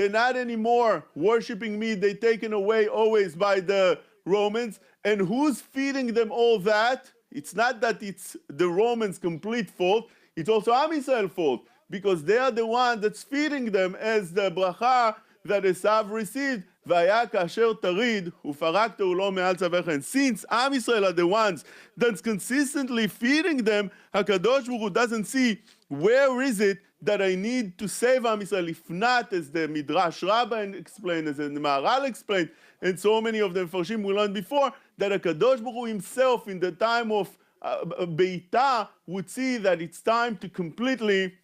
They're not anymore worshiping me. They're taken away always by the Romans. And who's feeding them all that? It's not that it's the Romans' complete fault. It's also Am Yisrael's fault, because they are the one that's feeding them as the bracha that Esav received. והיה כאשר תריד ופרקת ולא מעל צווארך. And since Am Yisrael are the ones that's consistently feeding them, HaKadosh Baruch Hu doesn't see where is it that I need to save Am Yisrael. If not, as the Midrash Rabbah explained, as the Maharal explained, and so many of the Farshim we learned before, that HaKadosh Baruch Hu himself in the time of Beitah would see that it's time to completely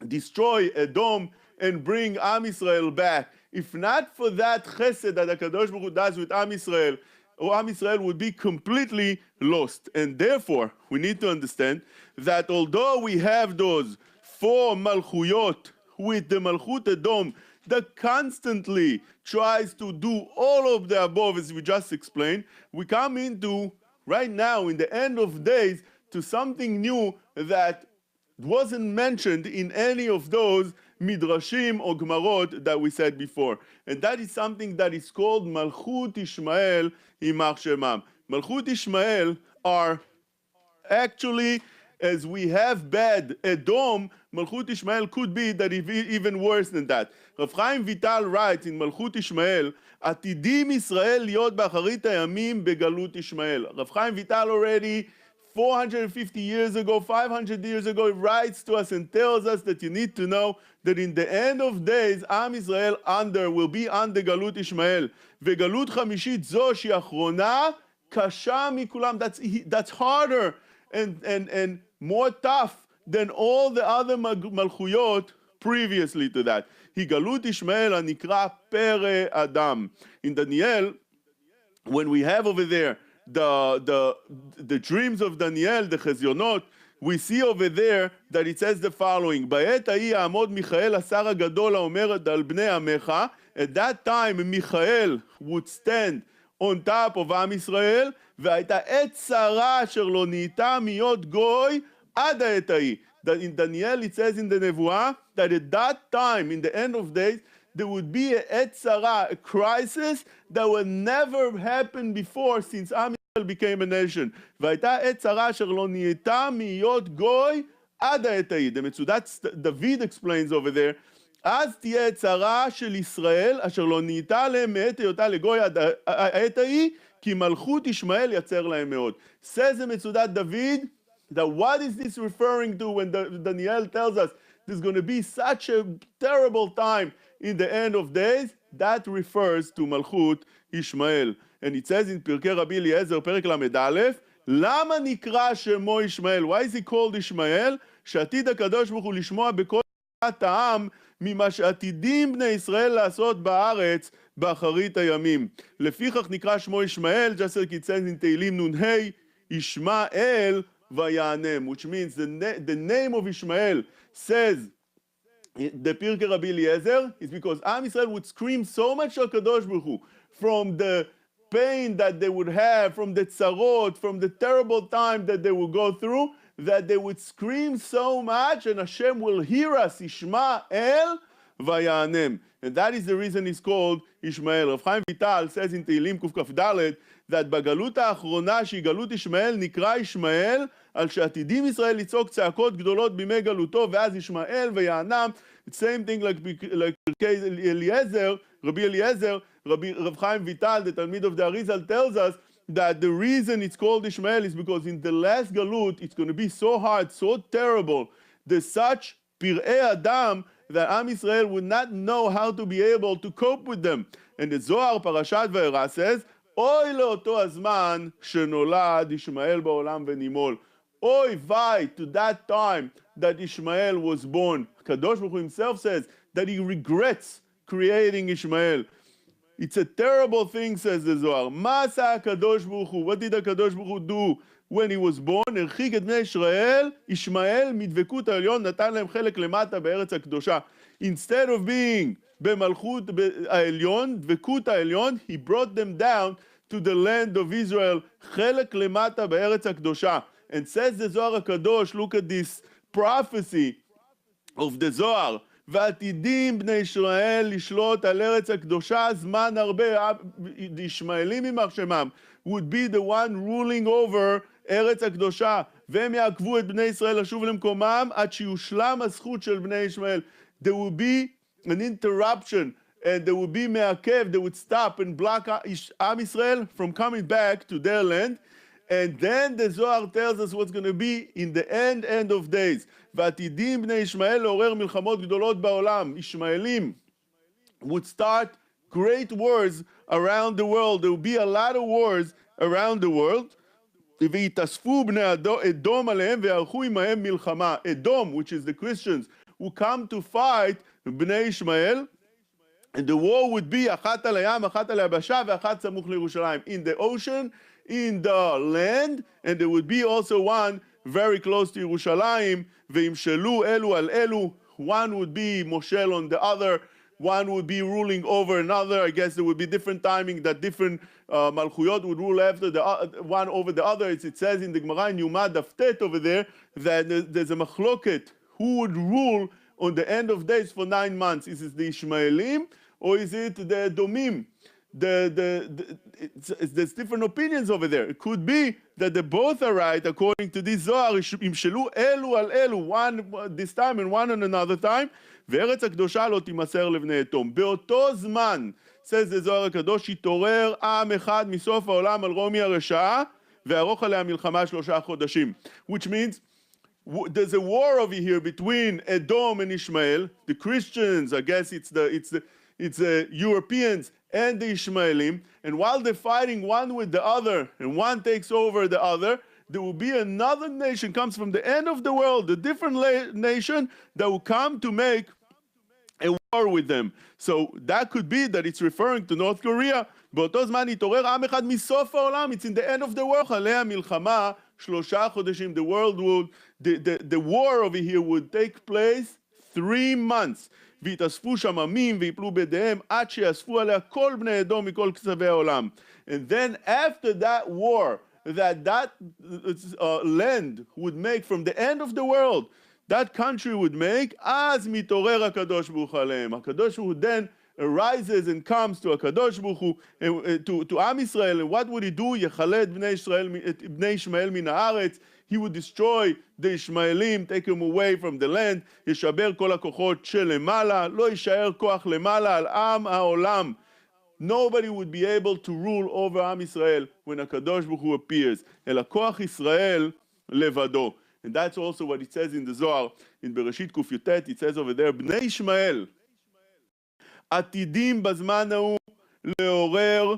destroy Edom and bring Am Yisrael back. If not for that chesed that HaKadosh Baruch Hu does with Am Yisrael, Am Yisrael would be completely lost. And therefore, we need to understand that although we have those 4 Malchuyot with the Malchut Edom that constantly tries to do all of the above, as we just explained, we come into, right now, in the end of days, to something new that wasn't mentioned in any of those midrashim or gemarot that we said before. And that is something that is called Malchut Ishmael Imach Shemam. Malchut Ishmael are actually, as we have bad Edom, Malchut Ishmael could be that even worse than that. Rav Chaim Vital writes in Malchut Ishmael, עתידים ישראל להיות באחרית הימים בגלות ישמעאל. Rav Chaim Vital already 450 years ago, 500 years ago, writes to us and tells us that you need to know that in the end of days, Am Yisrael will be under Galut Ishmael. וגלות חמישית זו שהיא אחרונה, קשה מכולם. That's harder and more tough than all the other Malchuyot previously to that. היא גלות ישמעאל הנקרא פרא אדם. In Daniel, when we have over there the dreams of Daniel, the Chezionot, we see over there that it says the following, בעת ההיא יעמוד מיכאל השר הגדול האומרת על בני עמך. At that time, Michael would stand on top of Am Yisrael, והייתה עת צרה אשר לא נהייתה מיות גוי עד העת ההיא. That in Daniel it says in the Nevuah that at that time, in the end of days, there would be a עת צרה, a crisis that would never happen before since Am Yisrael became a nation. והייתה עת צרה אשר לא נהייתה מיות גוי עד העת ההיא. The מצודת David explains over there, אז תהיה צרה של ישראל אשר לא נהייתה להם מעת היותה לגוי עד העת ההיא, כי מלכות ישמעאל יצר להם מאוד. Says the מצודת David, that what is this referring to when Daniel tells us there's going to be such a terrible time in the end of days? That refers to Malchut Ishmael. And it says in פרקי רבי אליעזר, פרק ל"א, למה נקרא שמו ישמעאל? Why is he called ישמעאל? שעתיד הקדוש ברוך הוא לשמוע בכל העם ממה שעתידים בני ישראל לעשות בארץ באחרית הימים. לפיכך נקרא שמו ישמעאל, just like it says in תהילים נ"ה, ישמעאל ויענם, which means the name of Ishmael says the Pirkei Rabbi Eliezer is because Am Yisrael would scream so much to HaKadosh Baruch Hu from the pain that they would have, from the tzarot, from the terrible time that they would go through, that they would scream so much and Hashem will hear us, Ishmael vayanem. And that is the reason he's called Ishmael. Rav Chaim Vital says in Tehillim קכ"ד that בגלות האחרונה שהיא גלות ישמעאל נקרא ישמעאל על שעתידים ישראל לצעוק צעקות גדולות בימי גלותו ואז ישמעאל ויענם. Same thing like פרקי אליעזר, רבי אליעזר, Rav Chaim Vital, the Talmid of the Arizal, tells us that the reason it's called Ishmael is because in the last galut it's going to be so hard, so terrible, there's such pir'ei adam that Am Yisrael would not know how to be able to cope with them. And the Zohar Parashat Vayera says, Oy leoto hazman shenolad Ishmael ba'olam v'nimol. Oy vay to that time that Ishmael was born. Kadosh Baruch Hu himself says that he regrets creating Ishmael. It's a terrible thing, says the Zohar. Masa Kadosh Baruch Hu. What did HaKadosh Baruch Hu do when he was born? הרחיק את בני ישראל, ישמעאל מדבקות העליון, נתן להם חלק למטה בארץ הקדושה. Instead of being במלכות העליון, דבקות העליון, he brought them down to the land of Israel, חלק למטה בארץ הקדושה. And says the Zohar HaKadosh, look at this prophecy of the Zohar, ועתידים בני ישראל לשלוט על ארץ הקדושה זמן הרבה. The ישמעאלים יימח שמם would be the one ruling over ארץ הקדושה, והם יעכבו את בני ישראל לשוב למקומם עד שיושלם הזכות של בני ישמעאל. There will be an interruption and there will be מעכב, they would stop and block עם ישראל from coming back to their land. And then the Zohar tells us what's going to be in the end of days. ועתידים בני ישמעאל לעורר מלחמות גדולות בעולם. ישמעאלים would start great wars around the world. There will be a lot of wars around the world. ויתאספו בני אדום עליהם ויערכו עמהם מלחמה. Edom, which is the Christians, who come to fight בני ישמעאל. And the war would be אחת על הים, אחת על היבשה ואחת סמוך לירושלים. In the ocean, in the land, and there would be also one very close to Yerushalayim, וימשלו אלו על אלו, one would be moshel on the other, one would be ruling over another. I guess there would be different timing that different malchuyot would rule after the one over the other. It says in the Gemara in Yuma Daf Tet over there that there's a machloket who would rule on the end of days for 9 months. Is it the Ishmaelim or is it the Domim? There's different opinions over there. It could be that they both are right according to this Zohar. ימשלו אלו על אלו, one this time and one on another time. וארץ הקדושה לא תימסר לבני אתום. באותו זמן, says the זוהר הקדוש, יתעורר עם אחד מסוף העולם על רומי הרשעה, וערוך עליה מלחמה 3 חודשים. Which means there's a war over here between Edom and Ishmael. The Christians, I guess it's the Europeans and the Ishmaelim, and while they're fighting one with the other, and one takes over the other, there will be another nation comes from the end of the world, a different nation that will come to make a war with them. So that could be that it's referring to North Korea. באותו זמן יתעורר עם אחד מסוף העולם, it's in the end of the world. עליה מלחמה 3 חודשים. The world would, the war over here would take place 3 months. ויתאספו שם עמים ויפלו בידיהם עד שיאספו עליה כל בני אדום מכל קצווי העולם. And then after that war that land would make from the end of the world, that country would make, אז מתעורר הקדוש ברוך הוא עליהם. הקדוש ברוך הוא then arises and comes to הקדוש ברוך הוא, to עם ישראל, and what would he do? יחלה את בני ישמעאל מן הארץ. He would destroy the Ishmaelim, take them away from the land, ישבר כל הכוחות שלמעלה, לא יישאר כוח למעלה על עם העולם. Nobody would be able to rule over עם ישראל when הקדוש ברוך הוא appears. אלא כוח ישראל לבדו. And that's also what it says in the Zohar, in Bereshit Kuf it says over there, בני ישמעאל, עתידים בזמן ההוא לעורר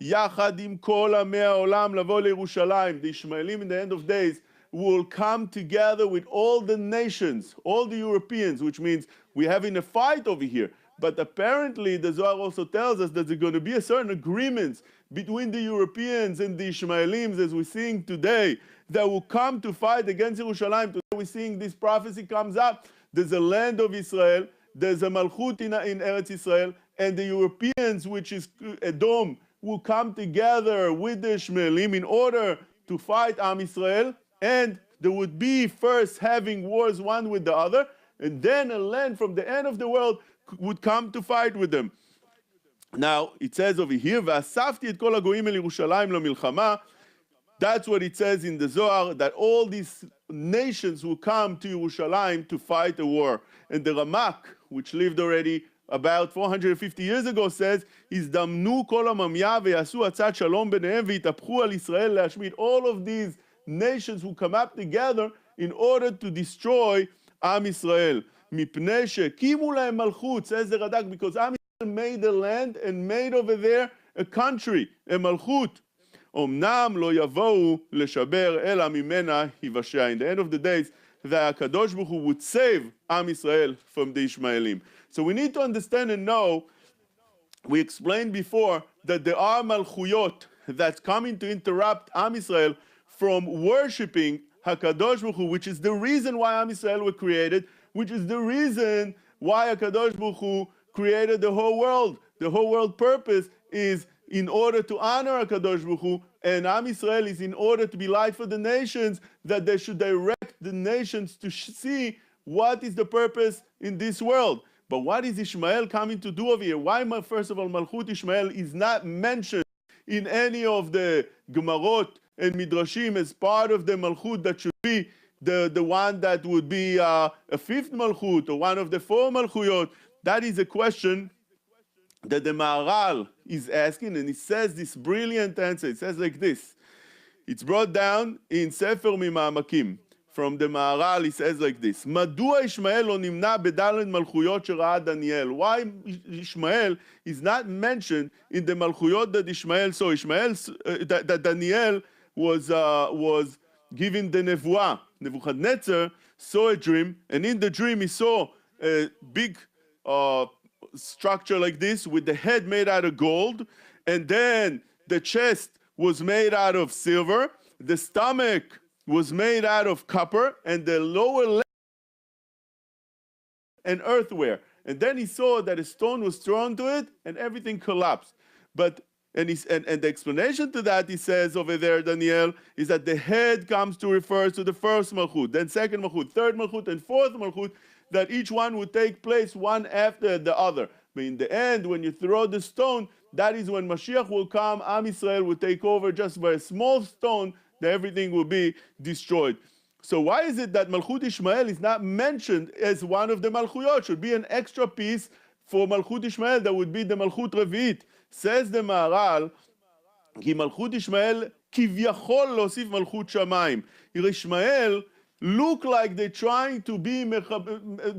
יחד עם כל עמי העולם לבוא לירושלים. The Ishmaelim in the end of days will come together with all the nations, all the Europeans, which means we're having a fight over here. But apparently the Zohar also tells us that there's going to be a certain agreements between the Europeans and the Ishmaelims, as we're seeing today, that will come to fight against Yerushalayim. Today we're seeing this prophecy comes up. There's a land of Israel, there's a Malchut in Eretz Israel, and the Europeans, which is Edom, will come together with the Ishmaelim in order to fight Am Israel, and there would be first having wars one with the other, and then a land from the end of the world would come to fight with them. Now, it says over here, ואספתי את כל הגויים אל ירושלים למלחמה. That's what it says in the Zohar, that all these nations will come to Yerushalayim to fight a war. And the Ramak, which lived already about 450 years ago, says, הזדמנו כל עממיה ויעשו עצת שלום ביניהם ויתהפכו על ישראל להשמיד. All of these nations will come up together in order to destroy Am Israel. מפני שהקימו להם מלכות, says the Radak, because Am Israel made the land and made over there a country, a מלכות. אמנם לא יבואו לשבר אלא ממנה יבשע. In the end of the days, the HaKadosh Baruch Hu would save Am Israel from the Ishmaelim. So we need to understand and know, we explained before that there are malchuyot that's coming to interrupt Am Israel from worshipping HaKadosh Baruch Hu, which is the reason why Am Israel were created, which is the reason why HaKadosh Baruch Hu created the whole world. The whole world purpose is in order to honor HaKadosh Baruch Hu, and Am Israel is in order to be light for the nations, that they should direct the nations to see what is the purpose in this world. But what is Ishmael coming to do over here? Why, first of all, Malchut Ishmael is not mentioned in any of the Gemarot and Midrashim as part of the Malchut that should be the one that would be a fifth Malchut or one of the four Malchuyot? That is a question that the Maharal is asking, and he says this brilliant answer. It says like this. It's brought down in Sefer Mima'amakim. From the Maharal, he says like this: Madua Ishmael lo nimna bedaled malchuyot shera'a Daniel? Why Ishmael is not mentioned in the malchuyot that Ishmael saw? That Daniel was given the nevuah. Nebuchadnezzar saw a dream, and in the dream he saw a big structure like this with the head made out of gold, and then the chest was made out of silver, the stomach was made out of copper, and the lower leg and earthware. And then he saw that a stone was thrown to it, and everything collapsed. And the explanation to that, he says over there, Daniel, is that the head comes to refer to the first Malchut, then second Malchut, third Malchut, and fourth Malchut, that each one would take place one after the other. But in the end, when you throw the stone, that is when Mashiach will come, Am Yisrael will take over just by a small stone, that everything will be destroyed. So why is it that Malchut Ishmael is not mentioned as one of the Malchuyot? Should be an extra piece for Malchut Ishmael, that would be the Malchut Revi'it. Says the Maharal, כי מלכות ישמעאל כביכול להוסיף מלכות שמיים. Ishmael look like they're trying to be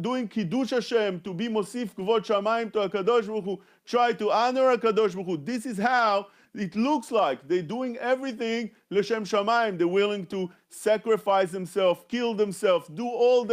doing Kiddush Hashem, to be mosif kvod shamayim to HaKadosh Baruch Hu, try to honor HaKadosh Baruch Hu. This is how it looks like. They're doing everything l'shem shamayim. They're willing to sacrifice themselves, kill themselves, do all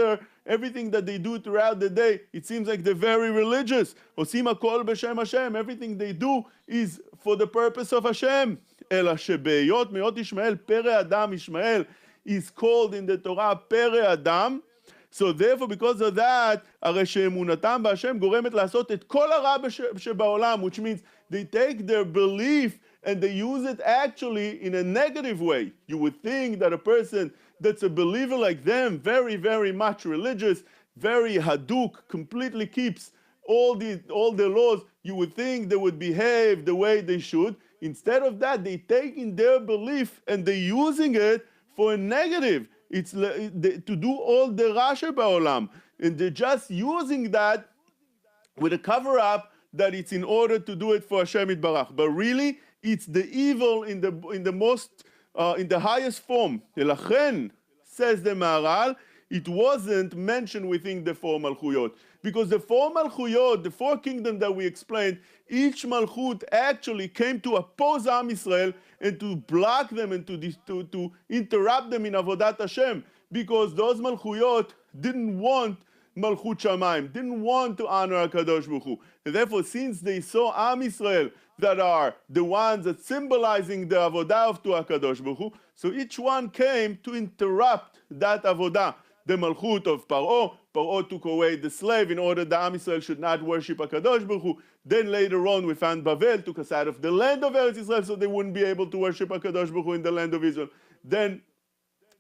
everything that they do throughout the day. It seems like they're very religious. Osim hakol b'shem Hashem. Everything they do is for the purpose of Hashem. Ela shebeyot meot Ishmael, pere Adam Ishmael is called in the Torah pere Adam. So therefore, because of that, הרי שאמונתם בהשם גורמת לעשות את כל הרע שבעולם, which means they take their belief and they use it actually in a negative way. You would think that a person that's a believer like them, very, very much religious, very haduk, completely keeps all the laws, you would think they would behave the way they should. Instead of that, they take in their belief and they're using it for a negative. It's to do all the rasha ba'olam, and they're just using that with a cover-up that it's in order to do it for Hashem Yitbarach. But really, it's the evil in the highest form. Elachen, says the Maharal, it wasn't mentioned within the four Malchuyot. Because the four Malchuyot, the four kingdoms that we explained, each Malchut actually came to oppose Am Yisrael and to block them and to interrupt them in Avodat Hashem. Because those Malchuyot didn't want Malchut Shamayim, didn't want to honor HaKadosh Baruch Hu. And therefore, since they saw Am Yisrael that are the ones that symbolizing the Avodah of to HaKadosh Baruch Hu, so each one came to interrupt that Avodah. The Malchut of Paro took away the slave in order that Am Yisrael should not worship HaKadosh Baruch Hu. Then later on we found Bavel took us out of the land of Eretz Yisrael so they wouldn't be able to worship HaKadosh Baruch Hu in the land of Israel. Then,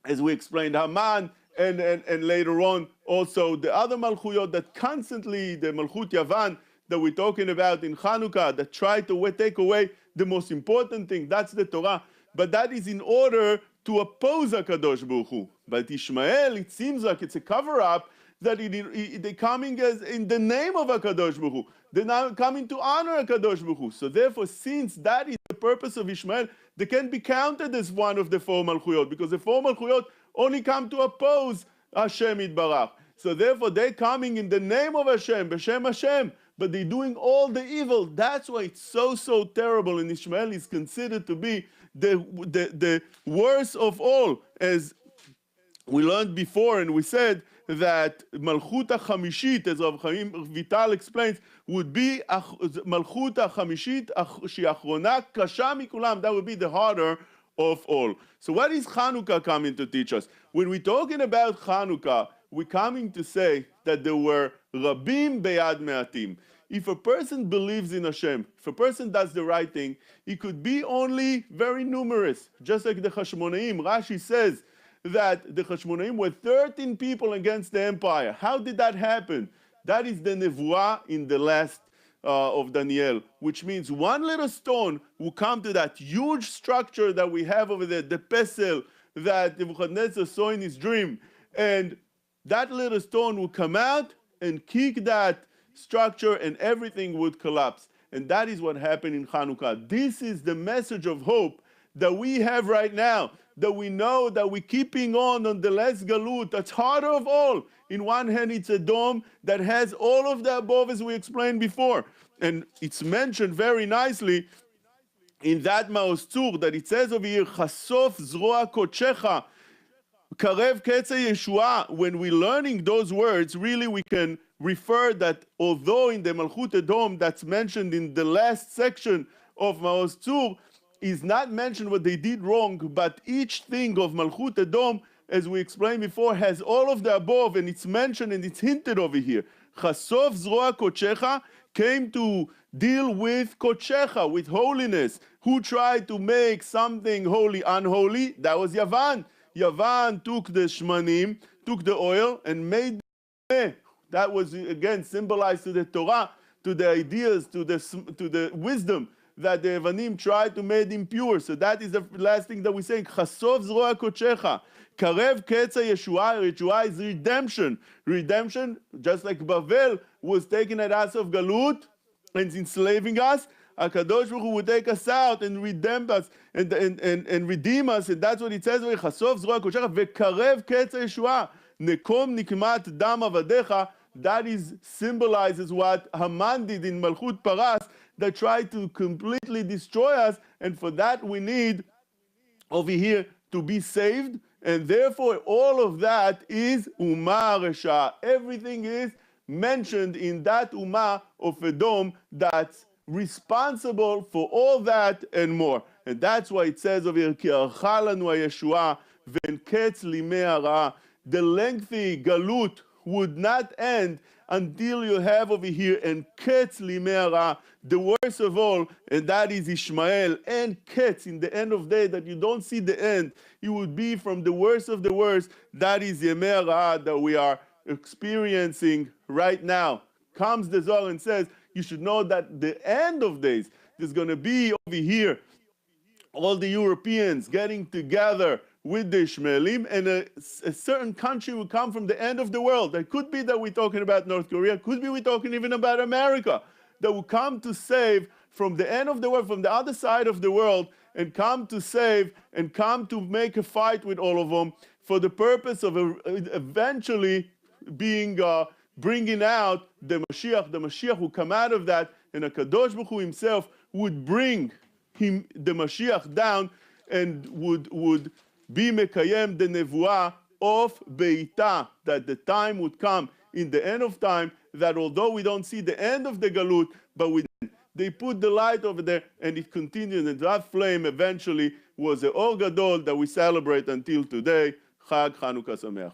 as we explained, Haman, and later on also the other Malchuyot that constantly, the Malchut Yavan that we're talking about in Chanukah, that try to take away the most important thing, that's the Torah. But that is in order to oppose HaKadosh Baruch Hu. But Ishmael, it seems like it's a cover-up that they're coming as in the name of HaKadosh Baruch Hu. They're now coming to honor HaKadosh Baruch Hu. So therefore, since that is the purpose of Ishmael, they can be counted as one of the four Malchuyot, because the four Malchuyot only come to oppose Hashem Yitbarach. So therefore, they're coming in the name of Hashem, B'Shem Hashem, but they're doing all the evil. That's why it's so terrible, and Ishmael is considered to be the worst of all. As we learned before, and we said that Malchut HaChamishit, as Rav Chaim Vital explains, would be Malchut HaChamishit she'achrona kasha mikulam. That would be the harder of all. So what is Chanukah coming to teach us? When we're talking about Chanukah, we're coming to say that there were Rabim Beyad Me'atim. If a person believes in Hashem, if a person does the right thing, he could be only very numerous. Just like the Hashmonaim, Rashi says that the Hashmonaim were 13 people against the empire. How did that happen? That is the nevuah in the last of Daniel, which means one little stone will come to that huge structure that we have over there, the pesel that Nebuchadnezzar saw in his dream, and that little stone will come out and kick that structure and everything would collapse. And that is what happened in Hanukkah. This is the message of hope that we have right now, that we know that we're keeping on the last galut, that's harder of all. In one hand, it's a dome that has all of the above, as we explained before. And it's mentioned very nicely in that Maoz Tzur, that it says over here, Chasof zroa kochecha, karev ketze Yeshua. When we're learning those words, really we can refer that although in the Malchut Edom that's mentioned in the last section of Maoz Tzur, is not mentioned what they did wrong, but each thing of Malchut Edom, as we explained before, has all of the above, and it's mentioned and it's hinted over here. Chasof zroa kochecha came to deal with kochecha, with holiness. Who tried to make something holy unholy? That was Yavan. Yavan took the shmanim, took the oil, and made the that was again symbolized to the Torah, to the ideas, to the wisdom that the Evanim tried to make impure. So that is the last thing that we're saying. Chasof zroa kochecha. Karev ketza Yeshua. Yeshua is redemption. Redemption, just like Bavel was taken at us of Galut and enslaving us, HaKadosh Baruch Hu would take us out and redeem us and redeem us. And that's what it says. Chasof zroa kochecha vekarev ketza Yeshua. Nekom nikmat dam avadecha. That is symbolizes what Haman did in Malchut Paras, that tried to completely destroy us, and for that we need over here to be saved, and therefore all of that is Umah Resha. Everything is mentioned in that Umah of Edom that's responsible for all that and more. And that's why it says over here, Ki archa lanu hayeshua ve'en ketz limei hara. The lengthy galut would not end until you have over here and ketz limei hara, the worst of all, and that is Ishmael, and ketz in the end of day, that you don't see the end. It would be from the worst of the worst. That is Yemei hara that we are experiencing right now. Comes the Zohar and says, you should know that the end of days, there's going to be over here all the Europeans getting together with the Ishmaelim, and a certain country will come from the end of the world. It could be that we're talking about North Korea, could be we're talking even about America, that will come to save from the end of the world, from the other side of the world, and come to save and come to make a fight with all of them for the purpose of eventually being bringing out the Mashiach. The Mashiach will come out of that, and HaKadosh Baruch Hu himself would bring him, the Mashiach, down and would be mekayem the nevuah of Beita, that the time would come in the end of time, that although we don't see the end of the galut, but they put the light over there and it continued, and that flame eventually was the Or Gadol that we celebrate until today. Chag Chanukah Sameach.